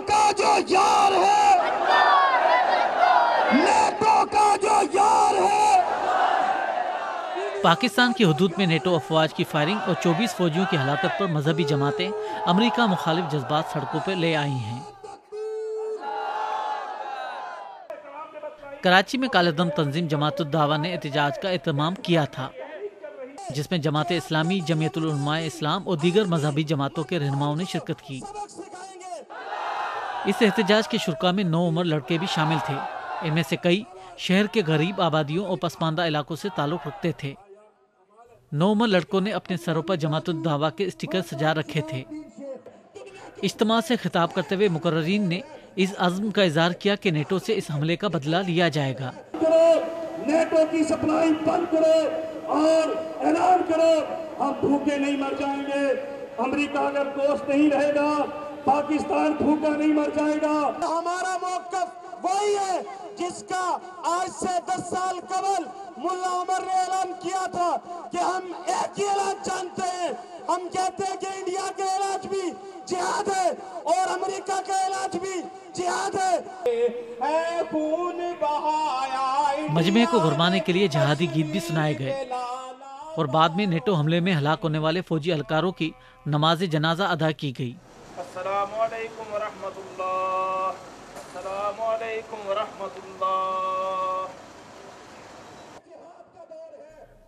का जो यार है, नेटो का जो यार है। पाकिस्तान की हदूद में नेटो अफवाज की फायरिंग और 24 फौजियों की हलाकत पर मजहबी जमातें अमेरिका मुखालिफ जज्बात सड़कों पर ले आई हैं। कराची में कालेदम तंजीम जमात-उद-दावा ने एहतजाज का एहतमाम किया था, जिसमें जमात इस्लामी, जमीयतुल उलमाए इस्लाम और दीगर मजहबी जमातों के रहनुमाओं ने शिरकत की। इस एहतजाज के शुरा में 9 उम्र लड़के भी शामिल थे। इनमें से कई शहर के गरीब आबादियों और पसमानदा इलाकों से ताल्लुक़ रखते थे। 9 उम्र लड़कों ने अपने सरों पर जमात-उद-दावा के स्टिकर सजा रखे थे। इज्तिमा से खिताब करते हुए मुकर्ररीन ने इस अज़्म का इज़हार किया कि नेटो से इस हमले का बदला लिया जाएगा। नेटो की सप्लाई बंद करो और ऐलान करो, हम भूखे नहीं मर जाएंगे। अमेरिका अगर दोस्त नहीं रहेगा, पाकिस्तान भूखा नहीं मर जाएगा। हमारा मौक़िफ़ वही है जिसका आज से 10 साल कबल मुल्ला उमर ने ऐलान किया था कि हम एक ही इलाज जानते हैं। हम कहते हैं कि इंडिया का इलाज भी जिहाद है और अमेरिका का इलाज भी जिहाद है। मजमे को गुरमाने के लिए जिहादी गीत भी सुनाए गए और बाद में नेटो हमले में हलाक होने वाले फौजी एहलकारों की नमाज जनाजा अदा की गई। अस्सलामु अलैकुम व रहमतुल्लाह, अस्सलामु अलैकुम व रहमतुल्लाह।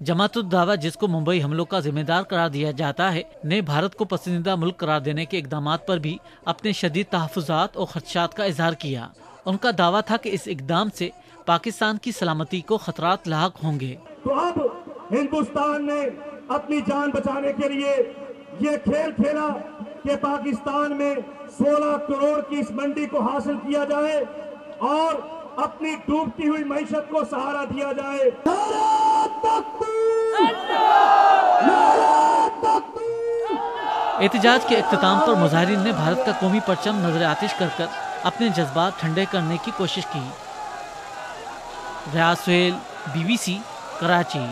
जमात-उद-दावा, जिसको मुंबई हमलों का जिम्मेदार करार दिया जाता है, ने भारत को पसंदीदा मुल्क करार देने के इकदामात पर भी अपने शदीद तहफ़्फ़ुज़ात और खदशात का इज़हार किया। उनका दावा था कि इस इक़दाम से पाकिस्तान की सलामती को खतरात लाहक होंगे। तो अब हिंदुस्तान ने अपनी जान बचाने के लिए ये खेल खेला कि पाकिस्तान में 16 करोड़ की इस मंडी को हासिल किया जाए और अपनी डूबती हुई मईशत को सहारा दिया जाए। एहतजाज के इख्तिताम पर मुजाहिरीन ने भारत का कौमी परचम नजर आतिश कर अपने जज्बात ठंडे करने की कोशिश की। रियाज सुहेल, BBC, कराची।